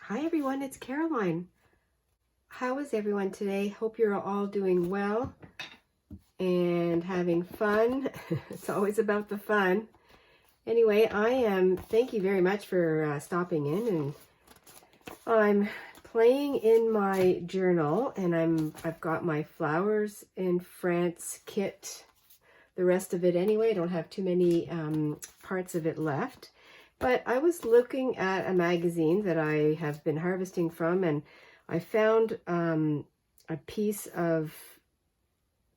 Hi everyone, it's Caroline. How is everyone today? Hope you're all doing well and having fun. It's always about the fun. Anyway, thank you very much for stopping in, and I'm playing in my journal, and I've got my Flowers in France kit. The rest of it anyway, I don't have too many parts of it left. But I was looking at a magazine that I have been harvesting from, and I found a piece of,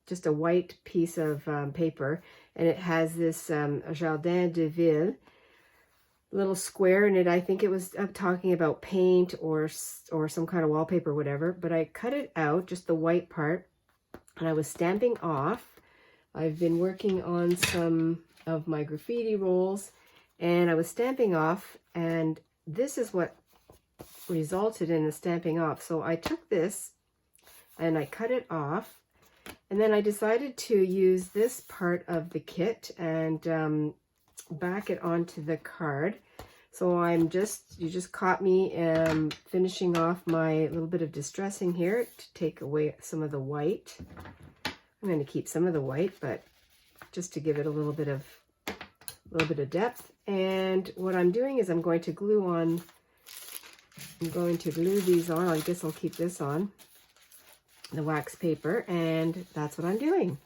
just a white piece of paper, and it has this Jardin de Ville little square in it. I think it was talking about paint or some kind of wallpaper, whatever, but I cut it out, just the white part, and I was stamping off. I've been working on some of my graffiti rolls, and I was stamping off, and this is what resulted in the stamping off. So I took this and I cut it off, and then I decided to use this part of the kit and back it onto the card. So you just caught me finishing off my little bit of distressing here to take away some of the white. I'm going to keep some of the white, but just to give it a little bit of depth. And what I'm doing is I'm going to glue these on. I guess I'll keep this on, the wax paper, and that's what I'm doing.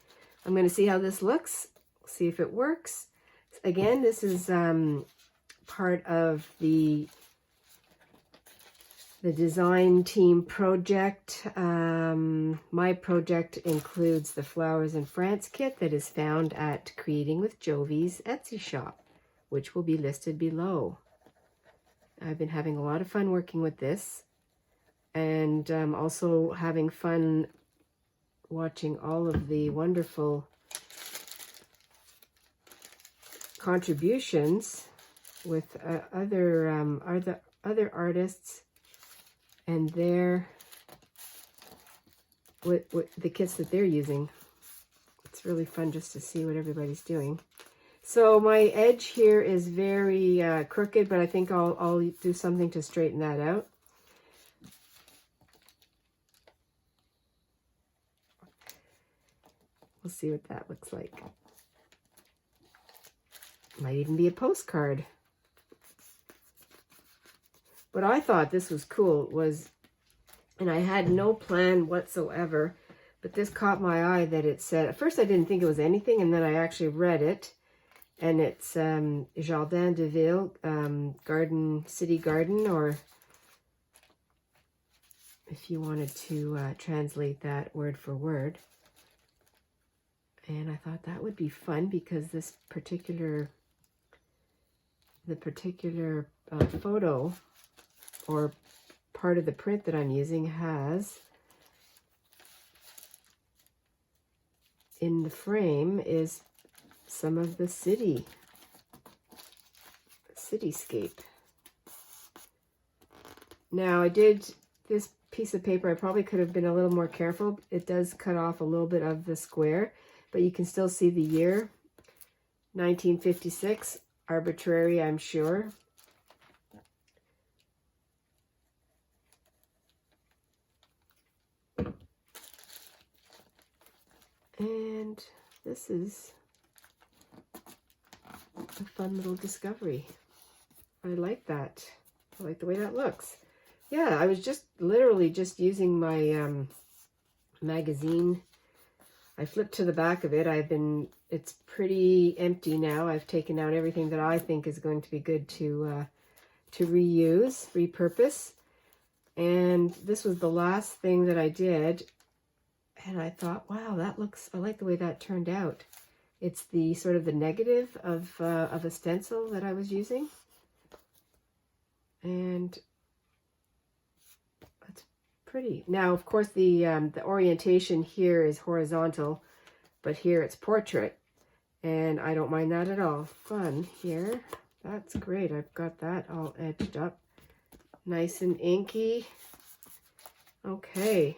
I'm going to see how this looks, see if it works. Again, this is part of the design team project. My project includes the Flowers in France kit that is found at Creating with Jovi's Etsy shop, which will be listed below. I've been having a lot of fun working with this, and also having fun watching all of the wonderful contributions with other artists and with the kits that they're using. It's really fun just to see what everybody's doing. So my edge here is very crooked, but I think I'll do something to straighten that out. We'll see what that looks like. Might even be a postcard. What I thought this was cool was, and I had no plan whatsoever, but this caught my eye that it said, at first I didn't think it was anything, and then I actually read it, and it's Jardin de Ville, city garden, or if you wanted to translate that word for word. And I thought that would be fun because this particular photo or part of the print that I'm using has, in the frame is some of the cityscape. Now I did this piece of paper, I probably could have been a little more careful. It does cut off a little bit of the square, but you can still see the year, 1956, arbitrary, I'm sure. And this is a fun little discovery. I like that. I like the way that looks. Yeah, I was just literally just using my magazine. I flipped to the back of it. It's pretty empty now. I've taken out everything that I think is going to be good to reuse, repurpose. And this was the last thing that I did. And I thought, wow, I like the way that turned out. It's the sort of the negative of a stencil that I was using. And that's pretty. Now, of course, the orientation here is horizontal, but here it's portrait. And I don't mind that at all. Fun here. That's great. I've got that all edged up. Nice and inky. Okay.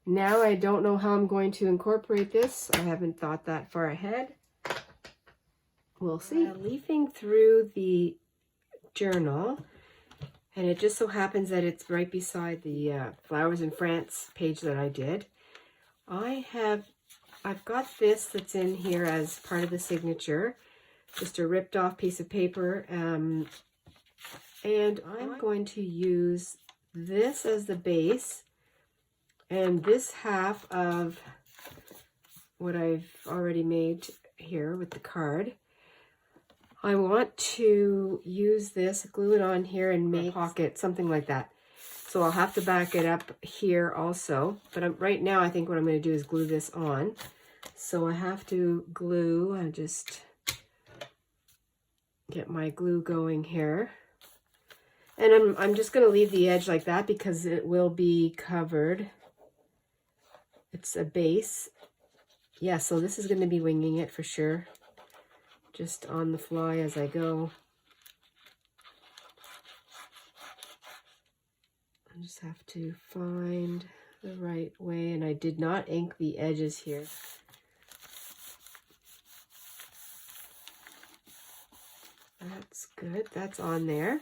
Now I don't know how I'm going to incorporate this. I haven't thought that far ahead. We'll see. Leafing through the journal, And it just so happens that it's right beside the Flowers in France page that I did. I've got this that's in here as part of the signature, just a ripped off piece of paper. And I'm going to use this as the base, and this half of what I've already made here with the card. I want to use this, glue it on here and make a pocket, something like that. So I'll have to back it up here also. But right now I think what I'm going to do is glue this on. So I have to glue, I just get my glue going here. And I'm just going to leave the edge like that because it will be covered. It's a base. Yeah, so this is going to be winging it for sure. Just on the fly as I go. I just have to find the right way, and I did not ink the edges here. That's good, that's on there.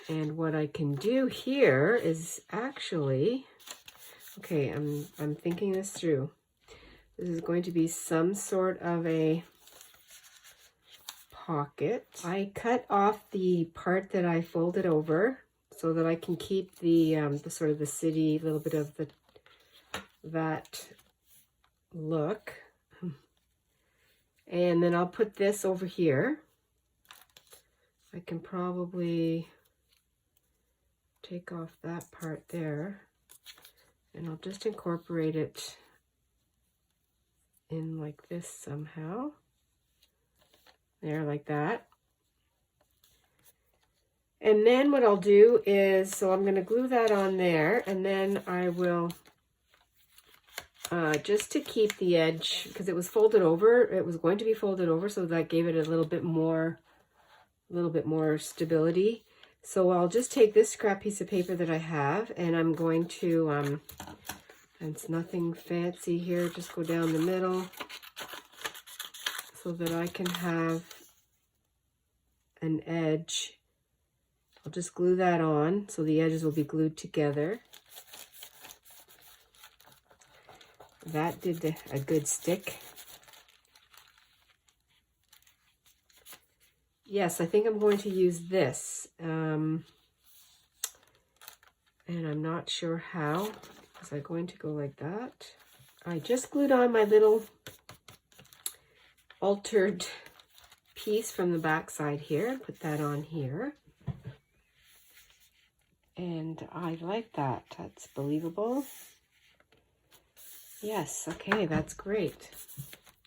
And what I can do here is actually, okay, I'm thinking this through. This is going to be some sort of a pocket. I cut off the part that I folded over so that I can keep the sort of the city, a little bit of that look. And then I'll put this over here. I can probably take off that part there, and I'll just incorporate it in like this somehow. There, like that. And then what I'll do is, so I'm going to glue that on there, and then I will, just to keep the edge, because it was folded over, it was going to be folded over, so that gave it a little bit more stability. So I'll just take this scrap piece of paper that I have, and I'm going to, and it's nothing fancy here, just go down the middle so that I can have an edge. I'll just glue that on so the edges will be glued together. That did a good stick. Yes, I think I'm going to use this. And I'm not sure how. Is I going to go like that? I just glued on my little altered piece from the back side here. Put that on here. And I like that. That's believable. Yes, okay, that's great.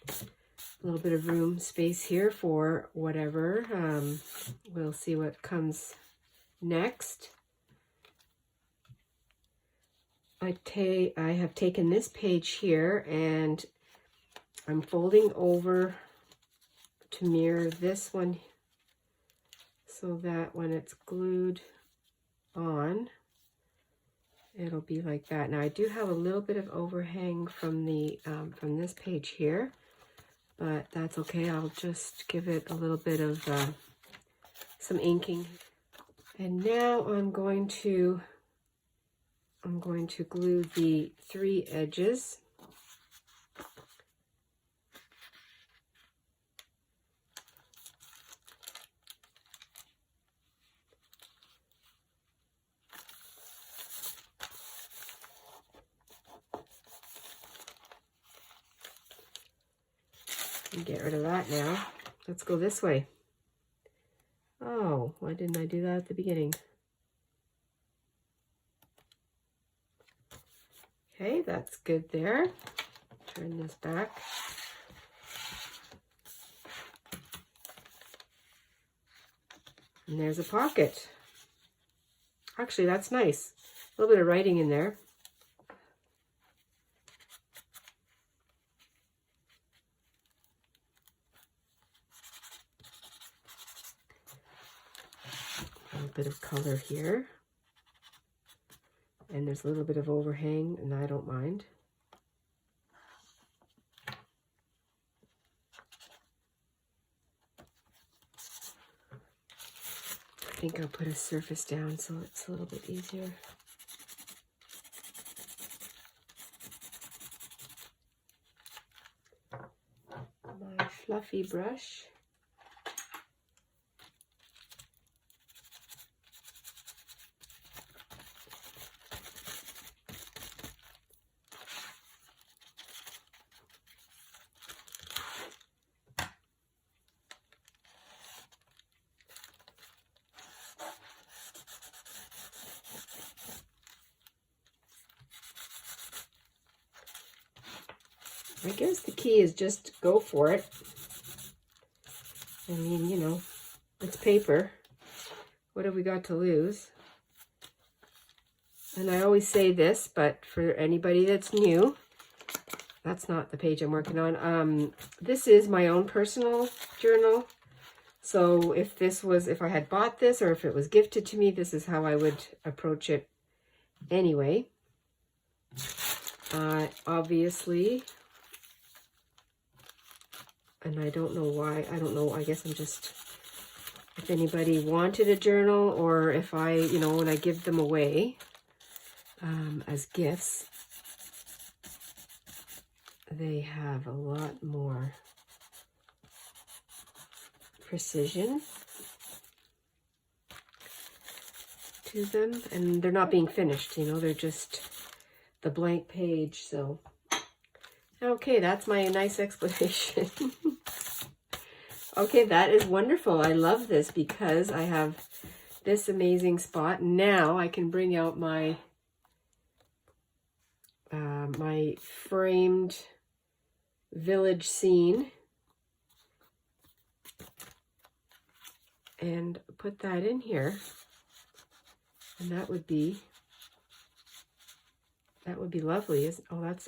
A little bit of room space here for whatever. We'll see what comes next. I have taken this page here and I'm folding over to mirror this one so that when it's glued on, it'll be like that. Now I do have a little bit of overhang from the from this page here, but that's okay. I'll just give it a little bit of some inking. And now I'm going to glue the 3 edges. And get rid of that now. Let's go this way. Oh, why didn't I do that at the beginning? Okay, that's good there. Turn this back. And there's a pocket. Actually, that's nice. A little bit of writing in there. A little bit of color here. And there's a little bit of overhang, and I don't mind. think I'll put a surface down so it's a little bit easier. My fluffy brush. I guess the key is just go for it. I mean, you know, it's paper. What have we got to lose? And I always say this, but for anybody that's new, that's not the page I'm working on. This is my own personal journal. So if I had bought this or if it was gifted to me, this is how I would approach it anyway. Obviously, and I don't know why, I guess I'm just, if anybody wanted a journal or if I, you know, when I give them away as gifts, they have a lot more precision to them, and they're not being finished, you know, they're just the blank page. So okay, that's my nice explanation. Okay, that is wonderful. I love this because I have this amazing spot. Now I can bring out my my framed village scene and put that in here, and that would be lovely.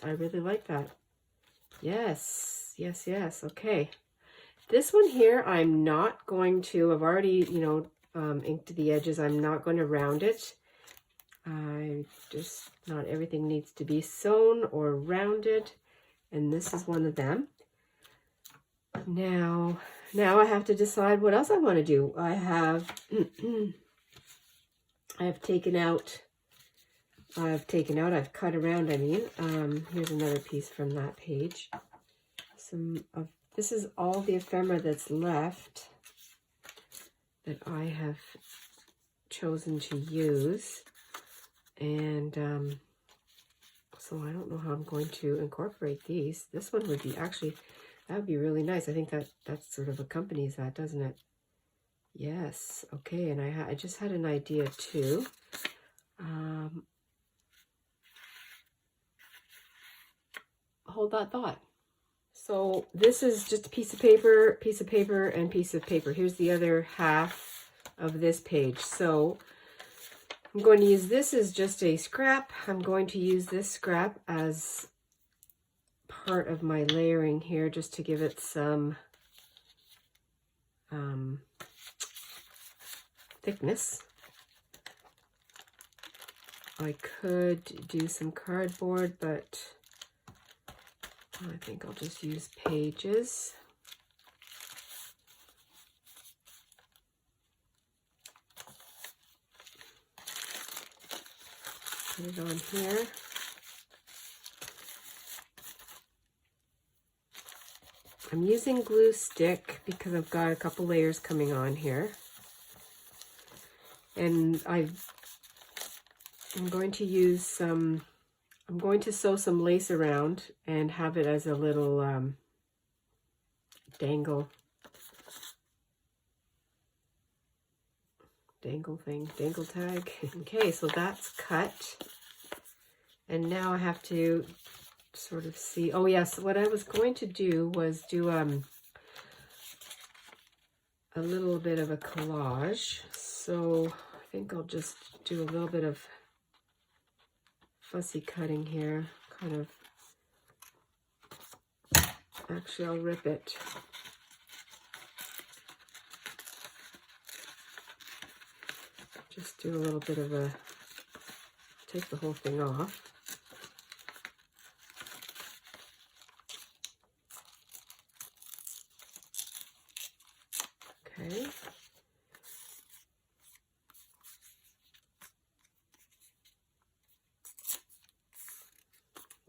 I really like that. Yes, yes, yes. Okay, this one here I'm not going to, I've already, you know, inked the edges. I'm not going to round it. Not everything needs to be sewn or rounded, and this is one of them. Now I have to decide what else I want to do. I have I've cut around, I mean. Here's another piece from that page. This is all the ephemera that's left that I have chosen to use. And so I don't know how I'm going to incorporate these. This one would be actually, that would be really nice. I think that sort of accompanies that, doesn't it? Yes. Okay. And I just had an idea too. Hold that thought. So this is just a piece of paper, and piece of paper. Here's the other half of this page. So I'm going to use this as just a scrap. I'm going to use this scrap as part of my layering here, just to give it some thickness. I could do some cardboard, but I think I'll just use pages. Put it on here. I'm using glue stick because I've got a couple layers coming on here. And I'm going to use some, I'm going to sew some lace around and have it as a little dangle tag. Okay, so that's cut. And now I have to sort of see, oh yes, what I was going to do was do a little bit of a collage. So I think I'll just do a little bit of fussy cutting here, kind of, actually I'll rip it. Just do a little bit of a, take the whole thing off. Okay.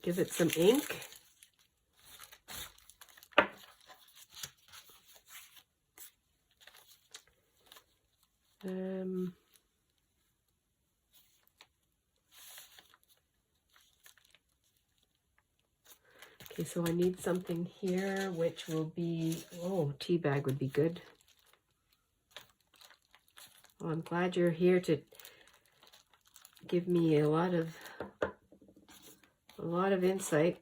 give it some ink. Okay, so I need something here, which will be, oh, tea bag would be good. Well, I'm glad you're here to give me a lot of insight.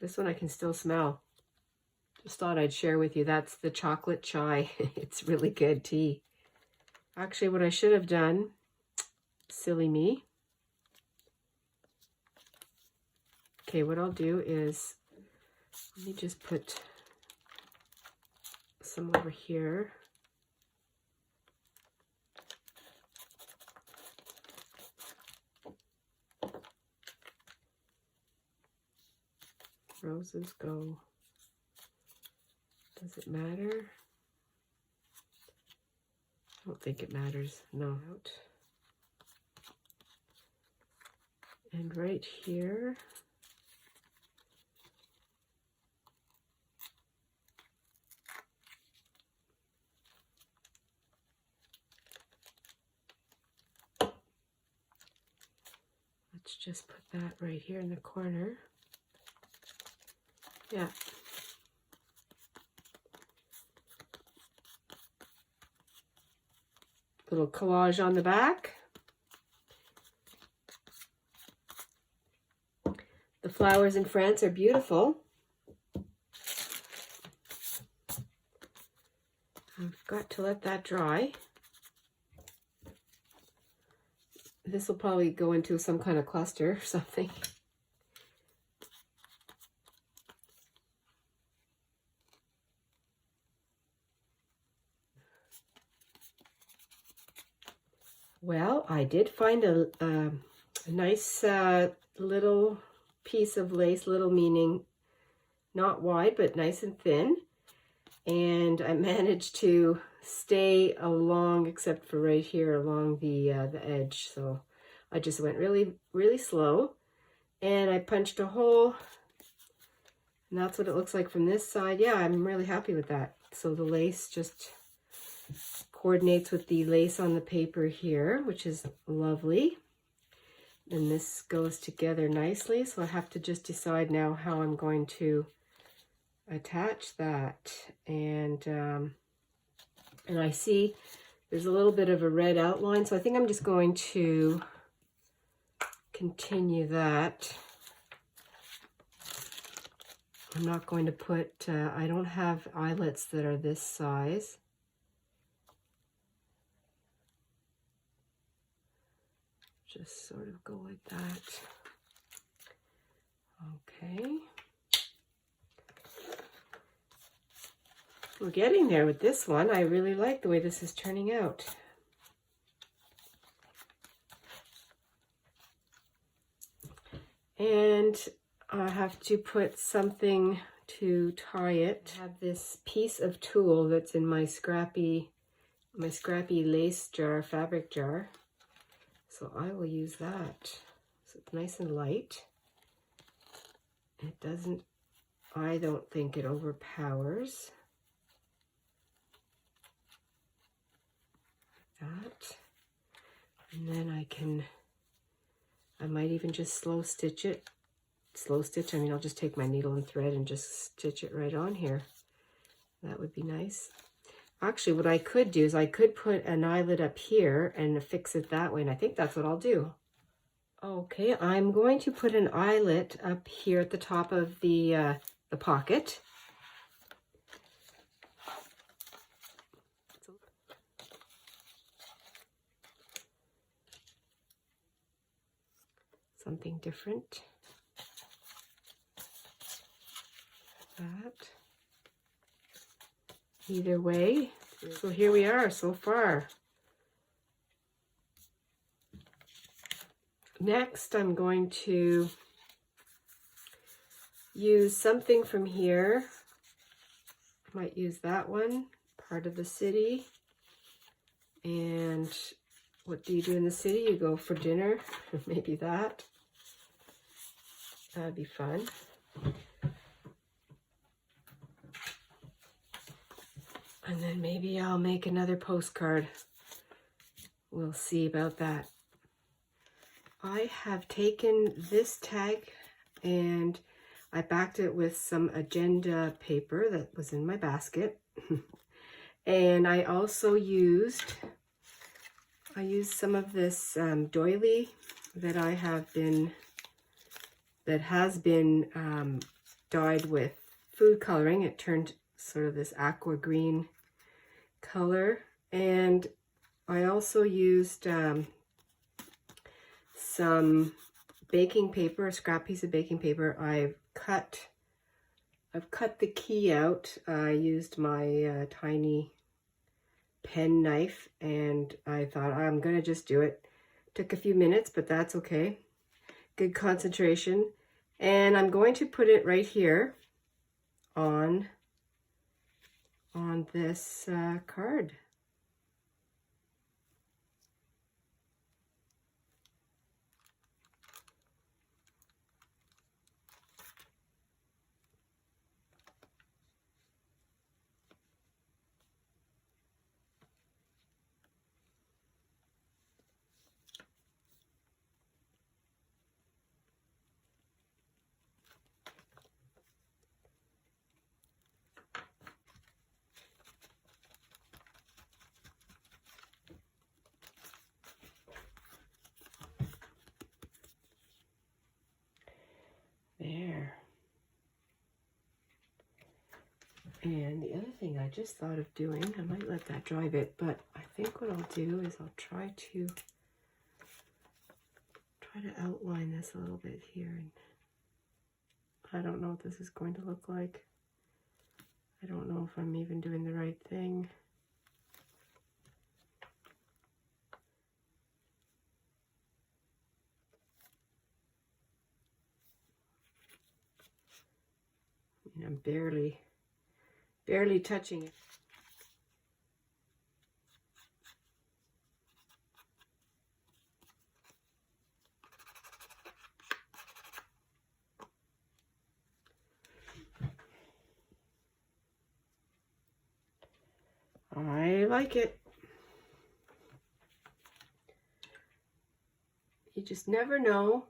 This one I can still smell. Just thought I'd share with you. That's the chocolate chai. It's really good tea. Actually, what I should have done, silly me. Okay, what I'll do is, let me just put some over here. Roses go. Does it matter? I don't think it matters. No. And right here. Let's just put that right here in the corner. Yeah. Little collage on the back. The flowers in France are beautiful. I've got to let that dry. This will probably go into some kind of cluster or something. Well, I did find a nice little piece of lace, little meaning not wide, but nice and thin. And I managed to stay along, except for right here along the edge. So I just went really, really slow. And I punched a hole. And that's what it looks like from this side. Yeah, I'm really happy with that. So the lace just coordinates with the lace on the paper here, which is lovely. And this goes together nicely. So I have to just decide now how I'm going to attach that. And I see there's a little bit of a red outline. So I think I'm just going to continue that. I'm not going to put, I don't have eyelets that are this size. Just sort of go like that. Okay. We're getting there with this one. I really like the way this is turning out. And I have to put something to tie it. I have this piece of tulle that's in my scrappy lace jar, fabric jar. So I will use that. So it's nice and light. It doesn't, I don't think it overpowers. Like that. And then I might even just slow stitch it. Slow stitch, I mean, I'll just take my needle and thread and just stitch it right on here. That would be nice. Actually, what I could do is I could put an eyelet up here and affix it that way, and I think that's what I'll do. Okay, I'm going to put an eyelet up here at the top of the pocket. Something different. That. Either way, so here we are so far. Next, I'm going to use something from here. I might use that one, Part of the City. And what do you do in the city? You go for dinner, maybe that. That'd be fun. And then maybe I'll make another postcard. We'll see about that. I have taken this tag and I backed it with some agenda paper that was in my basket. And I also used some of this doily that has been dyed with food coloring. It turned sort of this aqua green color. And I also used some baking paper, a scrap piece of baking paper. I've cut the key out. I used my tiny pen knife and I thought I'm gonna just do it. Took a few minutes, but that's okay. Good concentration. And I'm going to put it right here on this card. There. And the other thing I just thought of doing, I might let that dry a bit, but I think what I'll do is I'll try to outline this a little bit here. And I don't know what this is going to look like. I don't know if I'm even doing the right thing. I'm barely touching it. I like it. You just never know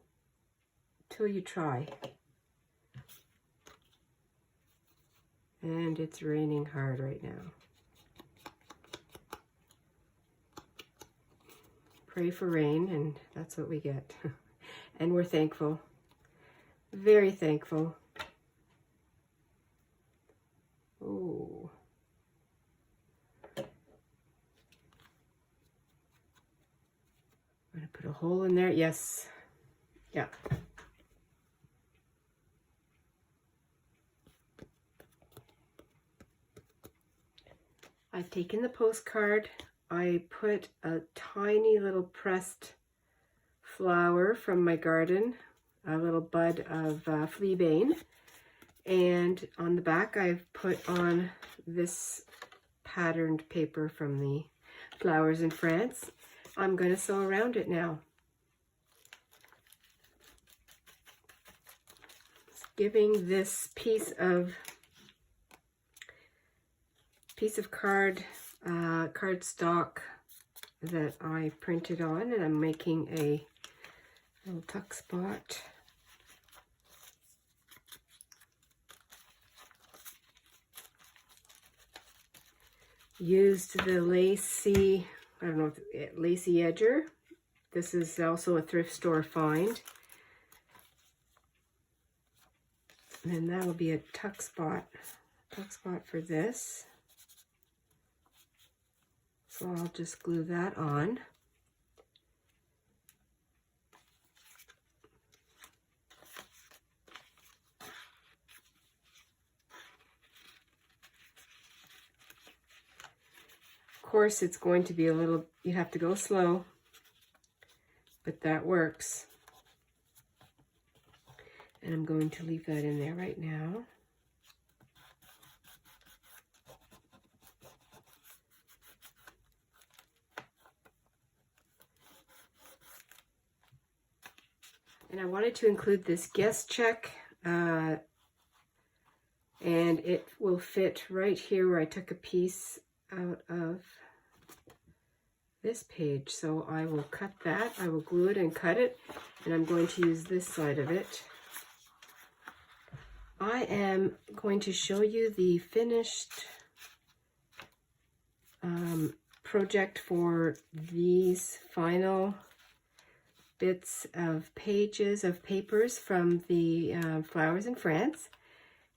till you try. And it's raining hard right now. Pray for rain, and that's what we get. And we're thankful. Very thankful. Oh. I'm going to put a hole in there. Yes. Yeah. I've taken the postcard. I put a tiny little pressed flower from my garden, a little bud of fleabane, and on the back I've put on this patterned paper from the Flowers in France. I'm going to sew around it now. Giving this piece of cardstock that I printed on, and I'm making a little tuck spot. Used the lacy, I don't know, lacy edger. This is also a thrift store find. And that will be a tuck spot for this. So I'll just glue that on. Of course, it's going to be a little, you have to go slow, but that works. And I'm going to leave that in there right now. And I wanted to include this guest check, and it will fit right here where I took a piece out of this page. So I will cut that, I will glue it and cut it, and I'm going to use this side of it. I am going to show you the finished project for these final bits of pages of papers from the Flowers in France,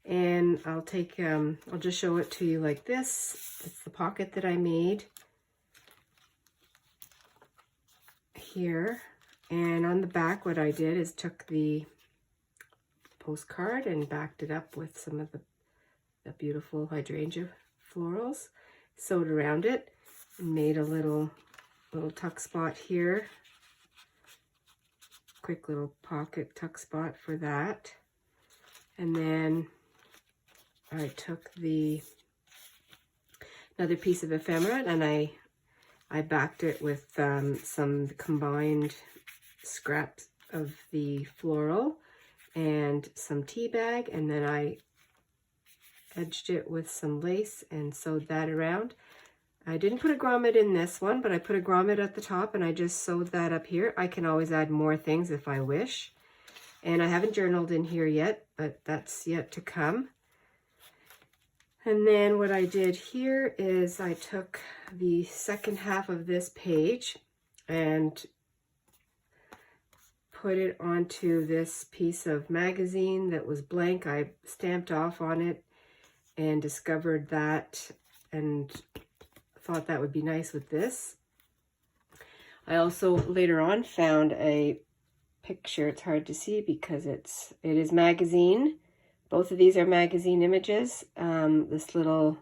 and I'll just show it to you like this. It's the pocket that I made here, and on the back what I did is took the postcard and backed it up with some of the beautiful hydrangea florals, sewed around it, and made a little tuck spot here. Quick little pocket tuck spot for that. And then I took another piece of ephemera, and I backed it with some combined scraps of the floral and some tea bag, and then I edged it with some lace and sewed that around. I didn't put a grommet in this one, but I put a grommet at the top, and I just sewed that up here. I can always add more things if I wish. And I haven't journaled in here yet, but that's yet to come. And then what I did here is I took the second half of this page and put it onto this piece of magazine that was blank. I stamped off on it and discovered that and thought that would be nice with this. I also later on found a picture. It's hard to see because it is magazine. Both of these are magazine images. This little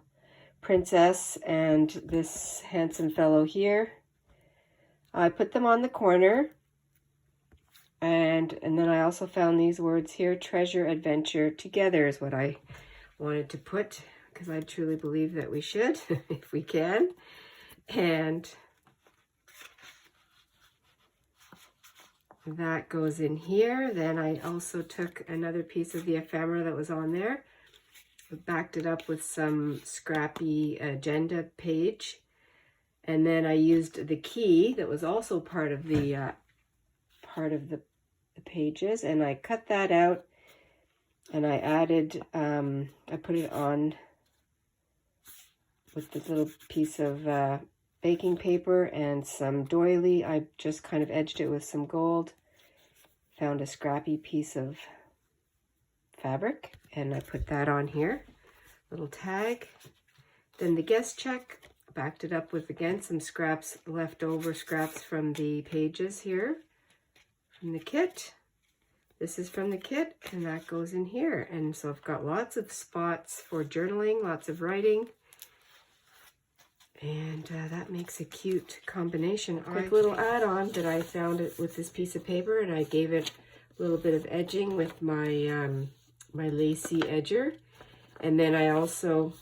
princess and this handsome fellow here. I put them on the corner, and then I also found these words here: treasure, adventure, together is what I wanted to put, because I truly believe that we should, if we can. And that goes in here. Then I also took another piece of the ephemera that was on there, backed it up with some scrappy agenda page, and then I used the key that was also part of the pages, and I cut that out, and I added I put it on with this little piece of baking paper and some doily. I just kind of edged it with some gold, found a scrappy piece of fabric, and I put that on here, little tag. Then the guest check, backed it up with, again, some scraps, leftover scraps from the pages here, from the kit. This is from the kit, and that goes in here. And so I've got lots of spots for journaling, lots of writing, and that makes a cute combination. Quick little add-on that I found it with this piece of paper, and I gave it a little bit of edging with my my lacy edger. And then I also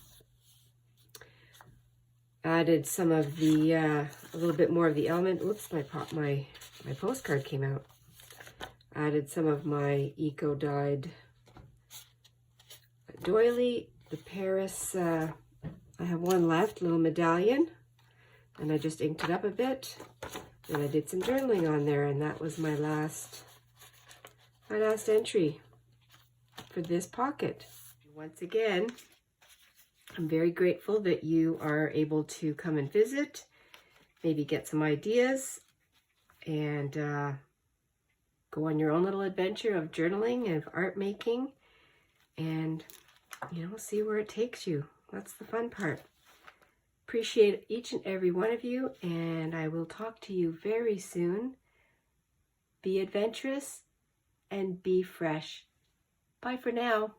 added some of the a little bit more of the element. Oops, my postcard came out. Added some of my eco dyed doily, the Paris. I have one left, little medallion, and I just inked it up a bit. And I did some journaling on there, and that was my last entry for this pocket. Once again, I'm very grateful that you are able to come and visit, maybe get some ideas, and go on your own little adventure of journaling and of art making, and, you know, see where it takes you. That's the fun part. Appreciate each and every one of you, and I will talk to you very soon. Be adventurous and be fresh. Bye for now.